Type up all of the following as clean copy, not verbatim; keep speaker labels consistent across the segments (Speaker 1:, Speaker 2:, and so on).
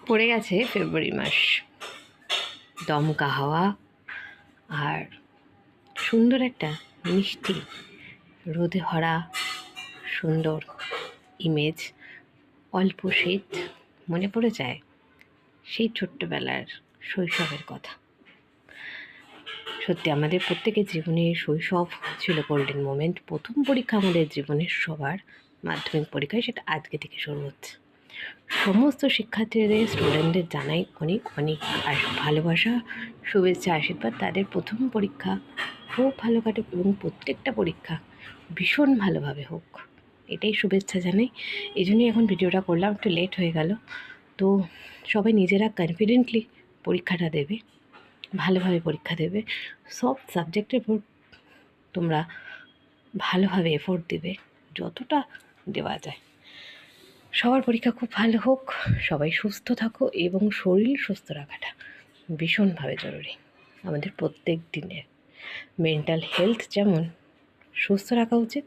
Speaker 1: পড়ে গেছে ফেব্রুয়ারি মাস, দমকা হাওয়া আর সুন্দর একটা মিষ্টি রোদে ভরা সুন্দর ইমেজ। অল্প শীত, মনে পড়ে যায় সেই ছোট্টবেলার শৈশবের কথা। সত্যি আমাদের প্রত্যেকের জীবনে শৈশব ছিল গোল্ডেন মোমেন্ট। প্রথম পরীক্ষা আমাদের জীবনের সবার মাধ্যমিক পরীক্ষায়, সেটা আজকে থেকে শুরু হচ্ছে। সমস্ত শিক্ষার্থীদের, স্টুডেন্টদের জানাই অনেক অনেক ভালোবাসা, শুভেচ্ছা, আশীর্বাদ। তাদের প্রথম পরীক্ষা খুব ভালো কাটুক এবং প্রত্যেকটা পরীক্ষা ভীষণ ভালোভাবে হোক, এটাই শুভেচ্ছা জানাই। এই জন্যই এখন ভিডিওটা করলাম, একটু লেট হয়ে গেল। তো সবাই নিজেরা কনফিডেন্টলি পরীক্ষাটা দেবে, ভালোভাবে পরীক্ষা দেবে। সব সাবজেক্টের উপর তোমরা ভালোভাবে এফোর্ট দেবে, যতটা দেওয়া যায়। সবার পরীক্ষা খুব ভালো হোক, সবাই সুস্থ থাকো, এবং শরীর সুস্থ রাখাটা ভীষণভাবে জরুরি আমাদের প্রত্যেক দিনের। মেন্টাল হেলথ যেমন সুস্থ রাখা উচিত,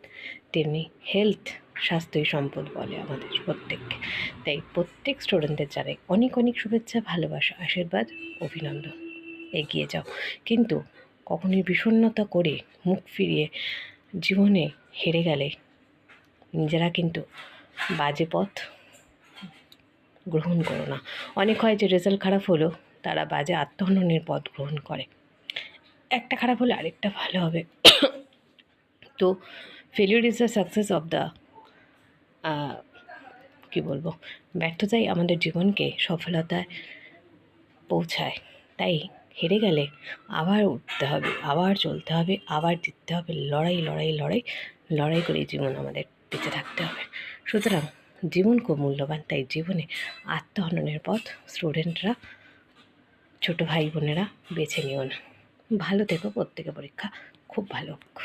Speaker 1: তেমনি হেলথ, স্বাস্থ্যই সম্পদ বলে আমাদের প্রত্যেককে। তাই প্রত্যেক স্টুডেন্টদের জানাই অনেক অনেক শুভেচ্ছা, ভালোবাসা, আশীর্বাদ, অভিনন্দন। এগিয়ে যাও, কিন্তু কখনোই বিষণ্ণতা করে মুখ ফিরিয়ে জীবনে হেরে গেলে নিজেরা কিন্তু বাজে পথ গ্রহণ করো না। অনেক হয় যে রেজাল্ট খারাপ হলো, তারা বাজে আত্মহননের পথ গ্রহণ করে। একটা খারাপ হলে আরেকটা ভালো হবে। তো failure is the success of the, কী বলবো, ব্যর্থতাই আমাদের জীবনকে সফলতায় পৌঁছায়। তাই হেরে গেলে আবার উঠতে হবে, আবার চলতে হবে, আবার জিততে হবে। লড়াই লড়াই লড়াই লড়াই করে জীবন আমাদের বেঁচে থাকতে হবে। সুতরাং জীবন খুব মূল্যবান, তাই জীবনে আত্মহননের পথ স্টুডেন্টরা, ছোটো ভাই বোনেরা বেছে নিও না। ভালো থেকো, প্রত্যেকে পরীক্ষা খুব ভালো হোক।